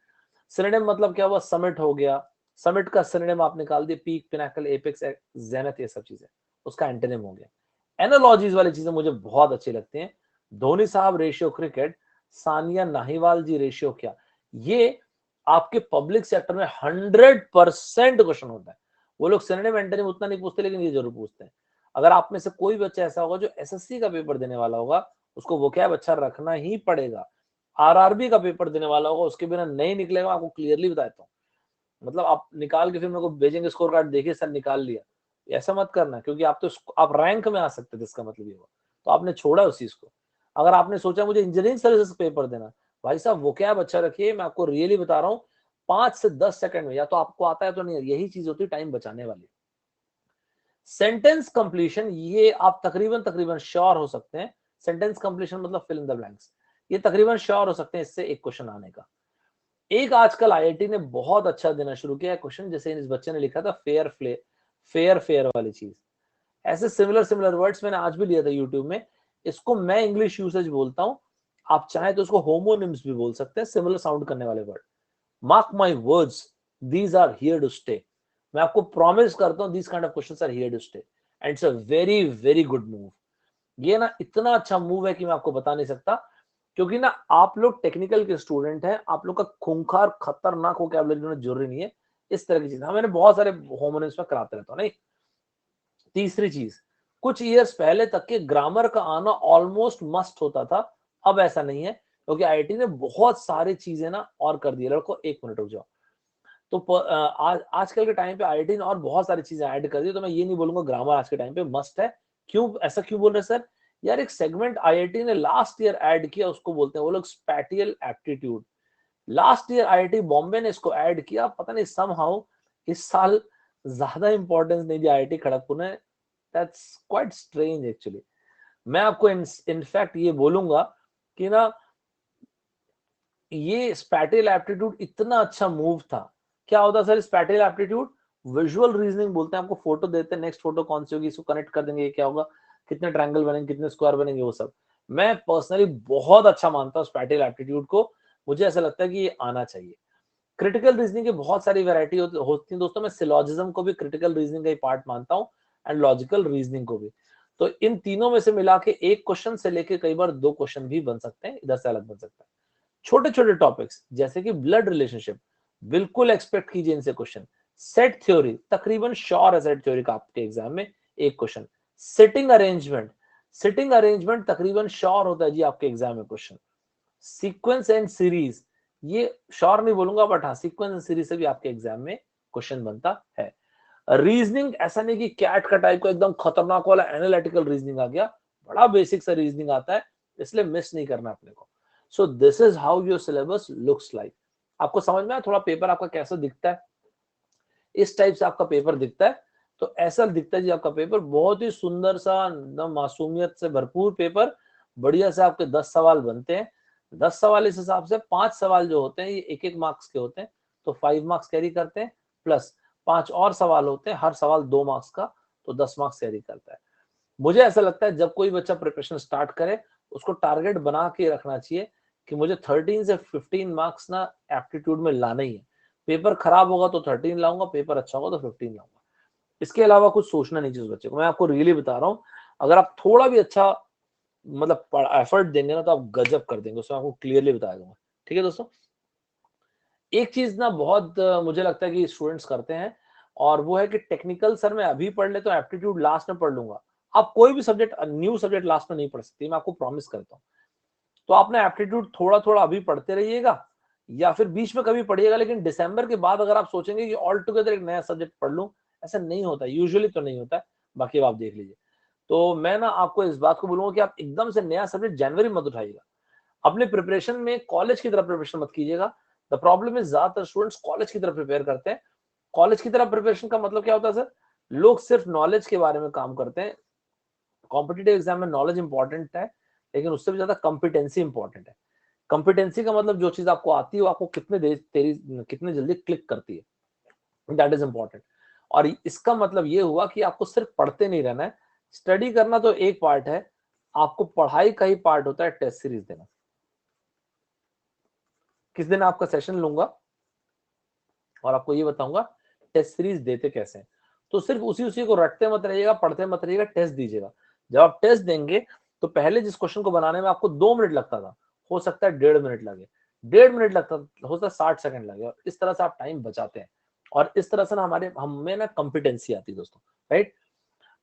सिनोनिम मतलब क्या हुआ? समिट हो गया, समिट का सिनोनिम आप निकाल दिए, पीक, पिनाकल, एपेक्स, जेनिथ, ये सब चीजें उसका एंटोनिम हो गया। एनालॉजीज वाली चीजें मुझे बहुत अच्छी लगती हैं। धोनी साहब ratio cricket, Sania Nehwal ji ratio क्या, ये आपके पब्लिक सेक्टर में 100% क्वेश्चन होता है। वो लोग सिनोनिम एंटोनिम उतना नहीं पूछते, लेकिन ये जरूर पूछते हैं। अगर आप में से कोई बच्चा ऐसा होगा जो एसएससी का पेपर देने वाला होगा, उसको वोकैब अच्छा रखना ही पड़ेगा। आरआरबी का पेपर देने वाला होगा, उसके बिना नहीं निकलेगा, आपको क्लियरली बताता हूँ। मतलब आप निकाल के फिर मेरे को भेजेंगे स्कोर कार्ड, देखिए सर निकाल लिया, ऐसा मत करना, क्योंकि आप तो आप रैंक में आ सकते थे, इसका मतलब ये हुआ तो आपने छोड़ा उस चीज को। अगर आपने सोचा मुझे इंजीनियरिंग सर्विसेज पेपर देना, भाई साहब वोकैब अच्छा रखिए, मैं आपको रियली बता रहा हूँ, 5 से 10 सेकंड में या तो आपको आता है तो नहीं, यही चीज होती है टाइम बचाने वाली। सेंटेंस कंप्लीशन, ये आप तकरीबन तकरीबन श्योर हो सकते हैं, सेंटेंस कंप्लीशन मतलब फिल इन द ब्लैंक्स, ये तकरीबन श्योर हो सकते हैं इससे एक क्वेश्चन आने का। एक आजकल आईआईटी ने बहुत अच्छा देना शुरू किया है क्वेश्चन, जैसे इस बच्चे ने लिखा था फेयर वाली चीज, ऐसे सिमिलर सिमिलर वर्ड्स मैंने आज भी लिया था यूट्यूब में। इसको मैं इंग्लिश यूसेज बोलता हूं, आप चाहे तो उसको होमोनिम्स भी बोल सकते हैं, सिमिलर साउंड करने वाले word. Mark my words, these are here to stay. मैं आपको प्रॉमिस करता हूं, these kind of questions are here to stay, and it's a very very good move. ये ना इतना अच्छा मूव है कि मैं आपको बता नहीं सकता, क्योंकि ना आप लोग टेक्निकल के स्टूडेंट हैं, आप लोग का खूंखार खतरनाक वोकैबुलरी होना जरूरी नहीं है। इस तरह की चीज मैंने बहुत सारे होमोनिम्स में कराते रहता हूँ। नहीं, तीसरी चीज, कुछ ईयर्स पहले तक के ग्रामर का आना ऑलमोस्ट मस्ट होता था, अब ऐसा नहीं है, क्योंकि आईआईटी ने बहुत सारी चीजें ना और कर दी। लड़को एक मिनट रुक जाओ। तो आजकल के टाइम पे आईआईटी ने और बहुत सारी चीजें ऐड कर दी, तो मैं ये नहीं बोलूंगा ग्रामर आज के टाइम पे मस्ट है। क्यों ऐसा क्यों बोल रहे सर? यार एक सेगमेंट आईआईटी ने लास्ट ईयर ऐड किया, उसको बोलते हैं वो लोग spatial aptitude. Last year IIT Bombay ने इसको ऐड किया, पता नहीं समहाउ इस साल ज्यादा इंपॉर्टेंस नहीं दिया आईआईटी खड़गपुर ने। That's quite strange actually. मैं आपको इनफैक्ट ये बोलूंगा कि ना, ये स्पैटियल एप्टीट्यूड इतना अच्छा मूव था। क्या होता sir spatial aptitude? Visual reasoning बोलते हैं, आपको फोटो देते हैं, नेक्स्ट फोटो कौन सी होगी, इसको कनेक्ट कर देंगे, क्या होगा, कितने ट्रायंगल बनेंगे, कितने स्क्वायर बनेंगे, वो सब। मैं पर्सनली बहुत अच्छा मानता हूँ स्पैटियल एप्टीट्यूड को, मुझे ऐसा लगता है कि ये आना चाहिए। क्रिटिकल रीजनिंग की बहुत सारी वैरायटी होती है दोस्तों, मैं सिलॉजिज्म को भी क्रिटिकल रीजनिंग का ही पार्ट मानता हूँ, एंड लॉजिकल रीजनिंग को भी। तो इन तीनों में से मिला के एक क्वेश्चन से लेके कई बार 2 क्वेश्चन भी बन सकते हैं, इधर से अलग बन सकता है। छोटे छोटे टॉपिक्स जैसे कि ब्लड रिलेशनशिप, बिल्कुल एक्सपेक्ट कीजिए इनसे क्वेश्चन। सेट थ्योरी, तकरीबन श्योर है सेट थ्योरी का आपके एग्जाम में एक क्वेश्चन। सिटिंग अरेंजमेंट तकरीबन श्योर होता है जी आपके एग्जाम में क्वेश्चन। सीक्वेंस एंड सीरीज, ये श्योर नहीं बोलूंगा, बट हाँ सीक्वेंस एंड सीरीज से भी आपके एग्जाम में क्वेश्चन बनता है। रीजनिंग ऐसा नहीं कि कैट का टाइप का एकदम खतरनाक वाला एनालिटिकल रीजनिंग आ गया, बड़ा बेसिक सा रीजनिंग आता है, इसलिए मिस नहीं करना अपने को। So this is how your syllabus looks like. आपको समझ में आया थोड़ा पेपर आपका कैसा दिखता है? इस टाइप से आपका पेपर दिखता है, तो ऐसा दिखता है जी आपका पेपर, बहुत ही सुंदर सा एकदम मासूमियत से भरपूर पेपर। बढ़िया से आपके 10 सवाल बनते हैं। 10 सवाल इस हिसाब से 5 सवाल जो होते हैं ये एक एक मार्क्स के होते हैं, तो 5 मार्क्स कैरी करते हैं, प्लस 5 और सवाल होते हैं, हर सवाल 2 मार्क्स का, तो 10 मार्क्स कैरी करता है। मुझे ऐसा लगता है जब कोई बच्चा प्रिपरेशन स्टार्ट करे, उसको टारगेट बना के रखना चाहिए कि मुझे 13 से 15 मार्क्स ना एप्टीट्यूड में लाना ही है। पेपर खराब होगा तो 13 लाऊंगा, पेपर अच्छा होगा तो 15 लाऊंगा। इसके अलावा कुछ सोचना नहीं चाहिए उस बच्चे को। मैं आपको रियली बता रहा हूँ, अगर आप थोड़ा भी अच्छा मतलब एफर्ट देंगे ना, तो आप गजब कर देंगे, उसमें आपको क्लियरली बता दूंगा। ठीक है दोस्तों, एक चीज ना बहुत मुझे लगता है कि स्टूडेंट्स करते हैं, और वो है कि टेक्निकल सर मैं अभी पढ़ ले तो एप्टीट्यूड लास्ट में पढ़ लूंगा। आप कोई भी सब्जेक्ट, न्यू सब्जेक्ट लास्ट में नहीं पढ़ सकते, मैं आपको प्रॉमिस करता हूँ। तो आपने एप्टीट्यूड थोड़ा थोड़ा अभी पढ़ते रहिएगा, या फिर बीच में कभी पढ़िएगा, लेकिन दिसंबर के बाद अगर आप सोचेंगे कि ऑल टुगेदर एक नया सब्जेक्ट पढ़ लूं, ऐसा नहीं होता, यूजुअली तो नहीं होता है। बाकी अब आप देख लीजिए। तो मैं ना आपको इस बात को बोलूंगा कि आप एकदम से नया सब्जेक्ट जनवरी मत उठाइएगा। अपने प्रिपरेशन में कॉलेज की तरफ प्रिपरेशन मत कीजिएगा। द प्रॉब्लम इज ज्यादातर स्टूडेंट्स कॉलेज की तरफ प्रिपेयर करते हैं। कॉलेज की तरफ प्रिपरेशन का मतलब क्या होता है सर? लोग सिर्फ नॉलेज के बारे में काम करते हैं। कॉम्पिटिटिव एग्जाम में नॉलेज इंपॉर्टेंट है, लेकिन उससे भी ज्यादा कॉम्पिटेंसी इंपॉर्टेंट है। कॉम्पिटेंसी का मतलब जो चीज आपको आती है वो आपको कितने जल्दी क्लिक करती है, दैट इज इंपॉर्टेंट। और इसका मतलब ये हुआ कि आपको सिर्फ पढ़ते नहीं रहना है। स्टडी करना तो एक पार्ट है, आपको पढ़ाई का ही पार्ट होता है टेस्ट सीरीज देना। किस दिन आपका सेशन लूंगा और आपको ये बताऊंगा टेस्ट सीरीज देते कैसे हैं। तो सिर्फ उसी उसी को रटते मत रहिएगा, पढ़ते मत रहिएगा, टेस्ट दीजिएगा। जब आप टेस्ट देंगे तो पहले जिस क्वेश्चन को बनाने में आपको 2 मिनट लगता था, हो सकता है 1.5 मिनट लगे। 1.5 मिनट लगता, हो सकता है 60 सेकंड लगे, और इस तरह से आप टाइम बचाते हैं। और इस तरह से ना हमें ना कॉम्पिटेंसी आती है दोस्तों, राइट।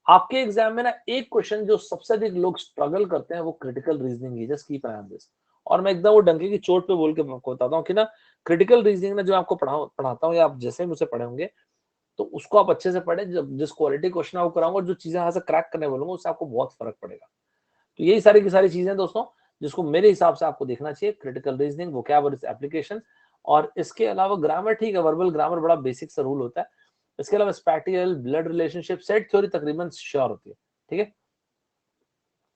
आपके एग्जाम में ना एक क्वेश्चन जो सबसे अधिक लोग स्ट्रगल करते हैं वो क्रिटिकल रीजनिंग है। Just keep an I on this. और मैं एकदम वो डंके की चोट पे बोल के आपको बताता हूँ कि ना क्रिटिकल रीजनिंग ना जो आपको पढ़ाता हूँ, या आप जैसे मुझसे पढ़े होंगे, तो उसको आप अच्छे से पढ़ें। जब जिस क्वालिटी क्वेश्चन आपको कराऊंगा, जो चीजें यहाँ से क्रैक करने बोलूंगा, उससे आपको बहुत फर्क पड़ेगा। तो यही सारी की सारी चीजें दोस्तों, जिसको मेरे हिसाब से आपको देखना चाहिए। क्रिटिकल रीजनिंग, वोकैबुलरी, एप्लीकेशन, और इसके अलावा ग्रामर। ठीक है, वर्बल ग्रामर बड़ा बेसिक सा रूल होता है। इसके अलावा spatial, blood relationship, set theory तकरीबन श्योर होती है। ठीक है,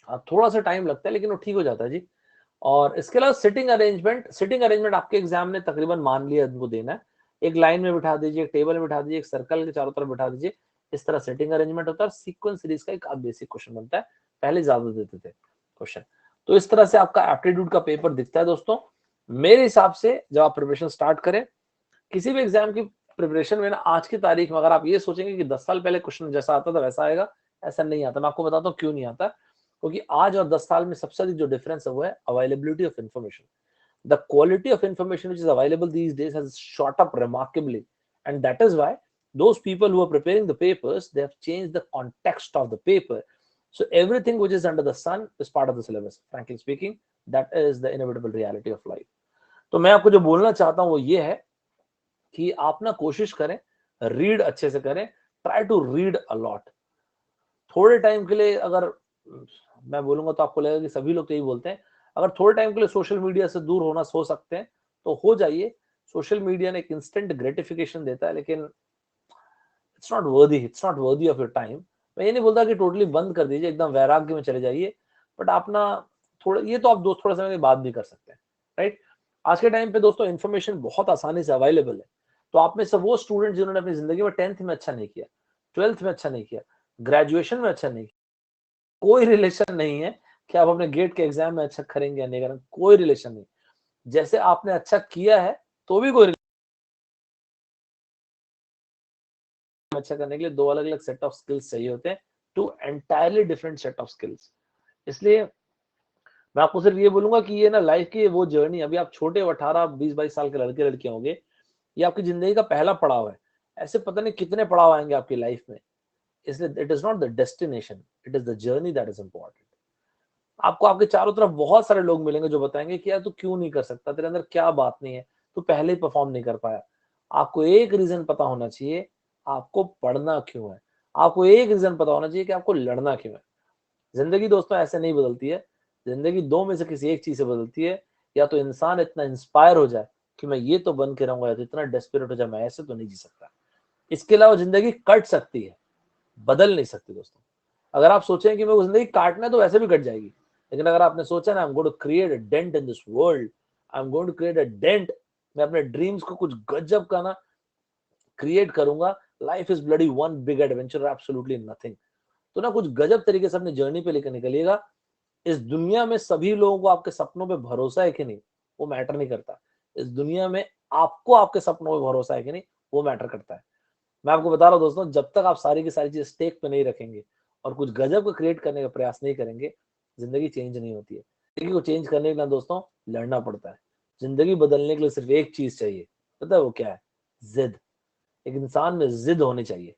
हाँ थोड़ा सा टाइम लगता है, लेकिन वो ठीक हो जाता है जी। और इसके अलावा सिटिंग अरेंजमेंट आपके एग्जाम ने तकरीबन मान लिया उनको देना है। एक लाइन में बिठा दीजिए, एक टेबल में बिठा दीजिए, एक सर्कल के चारों तरफ बिठा दीजिए। इस तरह सेटिंग अरेंजमेंट होता है। सीक्वेंस सीरीज का एक बेसिक क्वेश्चन बनता है, पहले ज्यादा देते थे क्वेश्चन। तो इस तरह से आपका एप्टीट्यूड का पेपर दिखता है दोस्तों। मेरे हिसाब से जब आप प्रिपरेशन स्टार्ट करें किसी भी एग्जाम की प्रिपरेशन में ना, आज की तारीख में अगर आप ये सोचेंगे कि 10 साल पहले क्वेश्चन जैसा आता था वैसा आएगा, ऐसा नहीं आता। मैं आपको बताता हूँ क्यों नहीं आता। क्योंकि आज और 10 साल में सबसे अधिक जो डिफरेंस है वो है availability of information. The quality of information which is available these days has shot up remarkably, and that is why those people who are preparing the papers, they have changed the context of the paper. So everything which is under the sun is part of the syllabus. Frankly speaking, that is the inevitable reality of life. तो मैं आपको जो बोलना चाहता हूँ वो ये है कि आप ना कोशिश करें, रीड अच्छे से करें, ट्राई टू रीड अलॉट। थोड़े टाइम के लिए अगर मैं बोलूंगा तो आपको लगेगा कि सभी लोग तो यही बोलते हैं, अगर थोड़े टाइम के लिए सोशल मीडिया से दूर होना हो सकते हैं तो हो जाइए। सोशल मीडिया ने एक इंस्टेंट ग्रेटिफिकेशन देता है, लेकिन it's not worthy of your time. मैं ये नहीं बोलता कि टोटली बंद कर दीजिए, एकदम वैराग्य में चले जाइए, बट आप ना थोड़ा, ये तो आप दोस्त थोड़ा समय के बाद भी कर सकते हैं, राइट। आज के टाइम पे दोस्तों इन्फॉर्मेशन बहुत आसानी से अवेलेबल है। तो आप में से वो स्टूडेंट जिन्होंने अपनी जिंदगी में 10th में अच्छा नहीं किया, 12th में अच्छा नहीं किया, ग्रेजुएशन में अच्छा नहीं किया, कोई रिलेशन नहीं है कि आप अपने गेट के एग्जाम में अच्छा करेंगे या नहीं करेंगे, कोई रिलेशन नहीं। जैसे आपने अच्छा किया है तो भी कोई अच्छा करने के लिए दो अलग अलग सेट ऑफ स्किल्स चाहिए होते हैं, two entirely different set of skills. इसलिए मैं आपको सिर्फ ये बोलूंगा कि ये ना लाइफ की वो जर्नी, अभी आप छोटे 18, 20, 22 साल के लड़के लड़कियां होंगे, ये आपकी जिंदगी का पहला पड़ाव है। ऐसे पता नहीं कितने पड़ाव आएंगे आपकी लाइफ में। इसलिए it is not the destination, it is the journey that is important. आपको आपके चारों तरफ बहुत सारे लोग मिलेंगे जो बताएंगे कि यार तू क्यों नहीं कर सकता, तेरे अंदर क्या बात नहीं है, तू पहले ही परफॉर्म नहीं कर पाया। आपको एक रीजन पता होना चाहिए, आपको पढ़ना क्यों है। आपको एक रीजन पता होना चाहिए कि आपको लड़ना क्यों है। जिंदगी दोस्तों ऐसे नहीं बदलती है। जिंदगी दो में से किसी एक चीज से बदलती है। या तो इंसान इतना इंस्पायर हो जाए कि मैं ये तो बन के रहूंगा, या तो इतना डेस्परेट हो जाए मैं ऐसे तो नहीं जी सकता। इसके अलावा जिंदगी कट सकती है, बदल नहीं सकती दोस्तों। अगर आप सोचें कि मैं वो जिंदगी काटना है तो वैसे भी कट जाएगी। लेकिन अगर आपने सोचा ना, I am going to create a dent in this world, I am going to create a dent, मैं अपने ड्रीम्स को कुछ गजब का ना क्रिएट करूंगा, life is bloody one big adventure, absolutely nothing. तो ना कुछ गजब तरीके से अपनी जर्नी पे लेकर निकलिएगा। इस दुनिया में सभी लोगों को आपके सपनों पे भरोसा है कि नहीं, वो मैटर नहीं करता। इस दुनिया में आपको आपके सपनों पे भरोसा है कि नहीं, वो मैटर करता है। मैं आपको बता रहा हूँ दोस्तों, जब तक आप सारी की सारी चीज स्टेक पे नहीं रखेंगे और कुछ गजब को क्रिएट करने का प्रयास नहीं करेंगे, जिंदगी चेंज नहीं होती है। जिंदगी को चेंज करने के लिए दोस्तों लड़ना पड़ता है। जिंदगी बदलने के लिए सिर्फ एक चीज चाहिए, पता है वो क्या है? जिद। एक इंसान में जिद होनी चाहिए।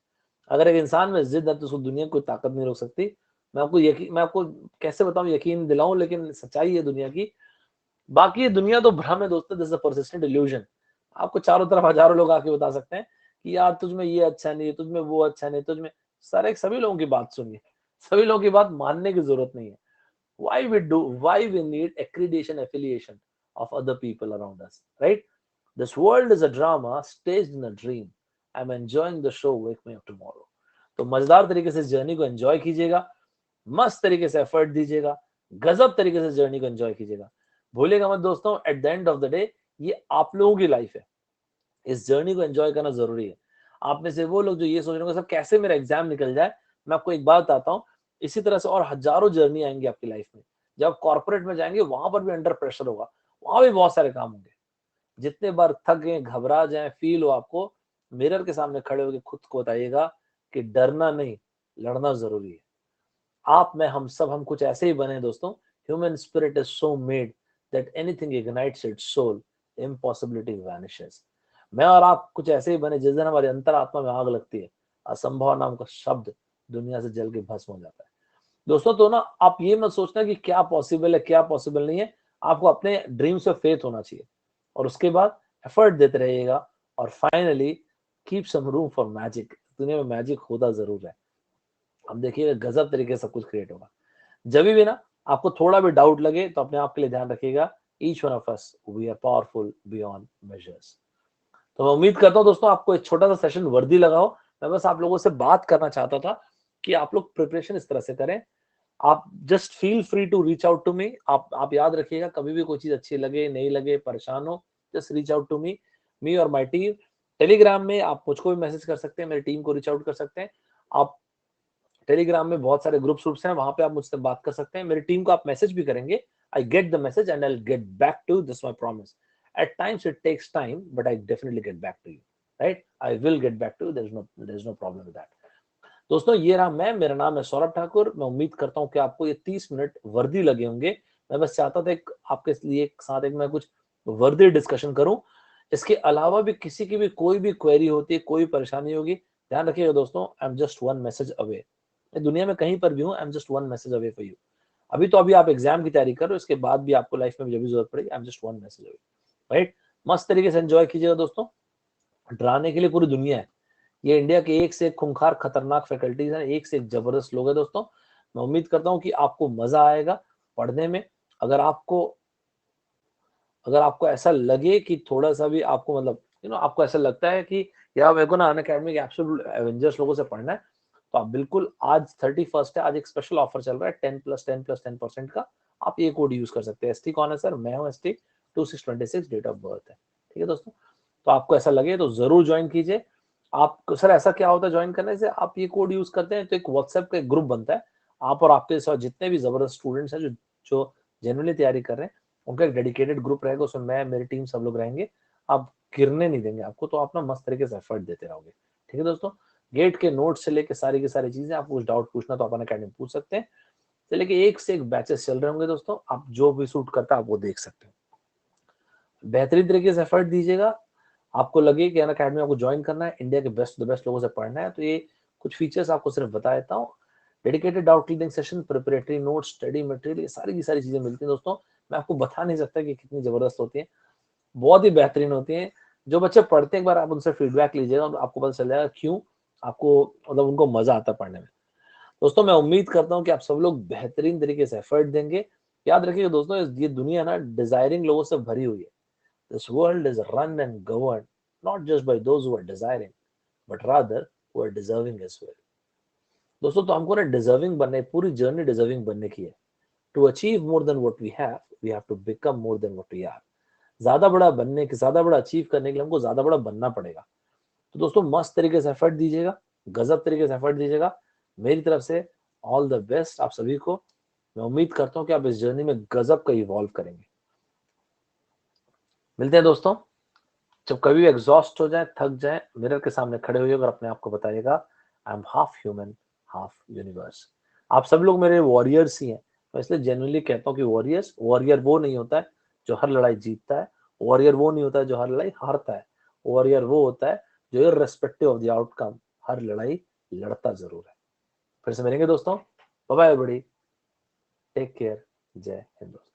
अगर एक इंसान में जिद है तो उसको दुनिया कोई ताकत नहीं रोक सकती। मैं आपको कैसे बताऊं, यकीन दिलाऊं, लेकिन सच्चाई है दुनिया की। बाकी ये दुनिया तो भ्रम है दोस्तों, this is a persistent illusion. आपको चारों तरफ हजारों लोग आके बता सकते हैं कि यार तुझमें ये अच्छा नहीं है, तुझमें वो अच्छा नहीं, तुझमें सारे सभी लोगों की बात सुनिए, सभी लोगों की बात मानने की जरूरत नहीं है। Why we need accreditation affiliation of other people around us, right? This world is a drama staged in a dream. I'm enjoying the show, wake me up tomorrow. तो मजेदार तरीके से इस जर्नी को एंजॉय कीजिएगा, मस्त तरीके से एफर्ट दीजिएगा, गजब तरीके से जर्नी को एंजॉय कीजिएगा। भूलिएगा मत दोस्तों, at the end of the day ये आप लोगों की लाइफ है। इस जर्नी को एंजॉय करना जरूरी है। आप में से वो लोग जो ये सोच रहे होंगे सब कैसे मेरा एग्जाम निकल जाए, मैं आपको एक बात बताता हूँ, इसी तरह से और हजारों जर्नी आएंगी आपकी लाइफ में। जब आप कॉर्पोरेट में जाएंगे वहां पर भी अंडर प्रेशर होगा, वहां भी बहुत सारे काम होंगे। जितने बार थक गए, घबरा जाए, फील हो आपको, मिरर के सामने खड़े होकर खुद को बताइएगा कि डरना नहीं, लड़ना जरूरी है। आप में हम कुछ ऐसे ही बने दोस्तों। Human spirit is so made that anything ignites its soul, impossibility vanishes. मैं और आप कुछ ऐसे ही बने, जिस दिन हमारी अंतरात्मा में आग लगती है, असंभव नाम का शब्द दुनिया से जल के भस्म हो जाता है। दोस्तों तो ना आप ये मत सोचना कि क्या पॉसिबल है क्या पॉसिबल नहीं है। आपको अपने ड्रीम्स पे फेथ होना चाहिए और उसके बाद एफर्ट देते रहिएगा और finally keep some room for magic. दुनिया में मैजिक होता जरूर है। अब देखिएगा गजब तरीके से सब कुछ क्रिएट होगा। जब भी ना आपको थोड़ा भी डाउट लगे तो अपने आप के लिए ध्यान रखिएगा, each one of us we are powerful beyond measures. तो मैं उम्मीद करता हूँ दोस्तों आपको एक छोटा सा सेशन वर्दी लगाओ। मैं बस आप लोगों से बात करना चाहता था कि आप लोग प्रिपरेशन इस तरह से करें। आप just feel free to reach out to me. आप याद रखिएगा, कभी भी कोई चीज अच्छी लगे नहीं लगे, परेशान हो, just reach out to me और माय टीम। टेलीग्राम में आप मुझको भी मैसेज कर सकते हैं, मेरी टीम को रीच आउट कर सकते हैं। आप टेलीग्राम में बहुत सारे ग्रुप्स हैं, वहां पे आप मुझसे बात कर सकते हैं। मेरी टीम को आप मैसेज भी करेंगे, I get the message and I get back to, this my promise. At times it takes time but I definitely get back to you, right? I will get back to you, there is no problem with that. दोस्तों ये रहा मैं, मेरा नाम है सौरभ ठाकुर। मैं उम्मीद करता हूँ कि आपको ये 30 मिनट वर्दी लगे होंगे। मैं बस चाहता था आपके लिए एक साथ एक मैं कुछ वर्दी डिस्कशन करूं। इसके अलावा भी किसी की भी कोई भी क्वेरी होती है, कोई परेशानी होगी, ध्यान रखिएगा दोस्तों, I am just one message away. मैं दुनिया में कहीं पर भी हूँ, I am just one message away for you. अभी आप एग्जाम की तैयारी कर रहे हो, इसके बाद भी आपको लाइफ में जब भी जरूरत पड़ेगी, I am just one message away, right? मस्त तरीके से एंजॉय कीजिएगा दोस्तों। डराने के लिए पूरी दुनिया है। ये इंडिया के एक से एक खूंखार खतरनाक फैकल्टीज हैं, एक से एक जबरदस्त लोग हैं दोस्तों। मैं उम्मीद करता हूँ कि आपको मजा आएगा पढ़ने में। अगर आपको अगर आपको ऐसा लगे कि थोड़ा सा भी आपको मतलब आपको ऐसा लगता है कि यार मेरे को ना अनअकैडमी के एब्सोल्यूट एवेंजर्स लोगों से पढ़ना है, तो आप बिल्कुल, आज 31 है, आज एक स्पेशल ऑफर चल रहा है 10+10+10% का। आप ये कोड यूज कर सकते हैं। एसटी कौन है सर? मैं हूँ एसटी 2626, डेट ऑफ बर्थ है। ठीक है दोस्तों, तो आपको ऐसा लगे तो जरूर ज्वाइन कीजिए। आप सर ऐसा क्या होता है ज्वाइन करने से? आप ये कोड यूज करते हैं तो एक व्हाट्सएप का एक ग्रुप बनता है। आप और आपके साथ जितने भी जबरदस्त स्टूडेंट्स हैं जो जो जेन्युइनली तैयारी कर रहे हैं, उनका एक डेडिकेटेड ग्रुप रहेगा। उसमें मैं, मेरी टीम, सब लोग रहेंगे। आप गिरने नहीं देंगे आपको, तो आप ना मस्त तरीके से एफर्ट देते रहोगे। ठीक है दोस्तों, गेट के नोट से लेके सारी की सारी चीजें, आपको कुछ डाउट पूछना तो अपन अकेडमी पूछ सकते हैं। तो लेके एक से एक बैचेस चल रहे होंगे दोस्तों, आप जो भी सूट करता है आप वो देख सकते हो। बेहतरीन तरीके से एफर्ट दीजिएगा। आपको लगे कि अकेडमी आपको ज्वाइन करना है, इंडिया के बेस्ट द बेस्ट लोगों से पढ़ना है, तो ये कुछ फीचर्स आपको सिर्फ बता देता हूँ। Dedicated doubt clearing session, preparatory note, study material, ये सारी की सारी चीजें मिलती हैं दोस्तों। मैं आपको बता नहीं सकता कि कितनी जबरदस्त होती है, बहुत ही बेहतरीन होती है। जो बच्चे पढ़ते हैं एक बार आप उनसे फीडबैक लीजिएगा, आपको पता चल जाएगा क्यों आपको मतलब उनको मजा आता है पढ़ने में। दोस्तों मैं उम्मीद करता हूँ कि आप सब लोग बेहतरीन तरीके से एफर्ट देंगे। याद रखिएगा दोस्तों, ये दुनिया ना डिजायरिंग लोगों से भरी हुई है। This world is run and govern not just by those who are desiring but rather who are deserving as well. दोस्तों तो हमको ना डिजर्विंग बनने, पूरी जर्नी डिजर्विंग बनने की है। To achieve more than what we have to become more than what we are. ज्यादा बड़ा बनने के, ज्यादा बड़ा अचीव करने के लिए हमको ज्यादा बड़ा बनना पड़ेगा। तो दोस्तों मस्त तरीके से एफर्ट दीजिएगा, गजब तरीके से एफर्ट दीजिएगा। मेरी तरफ से ऑल द बेस्ट आप सभी को। मैं उम्मीद करता हूं कि आप इस जर्नी में गजब का इवॉल्व करेंगे। मिलते हैं दोस्तों। जब कभी भी एग्जॉस्ट हो जाए, थक जाए, मिरर के सामने खड़े होइए और अपने आप को बताइएगा I am half human half universe. आप सब लोग मेरे वॉरियर्स ही हैं। मैं इसलिए जेन्युइनली कहता हूँ कि वॉरियर वो नहीं होता है जो हर लड़ाई जीतता है, वॉरियर वो नहीं होता है जो हर लड़ाई हारता है, वॉरियर वो होता है जो इररिस्पेक्टिव ऑफ द आउटकम हर लड़ाई लड़ता जरूर है। फिर से मिलेंगे दोस्तों। Bye bye everybody, take care, जय हिंद दोस्तों।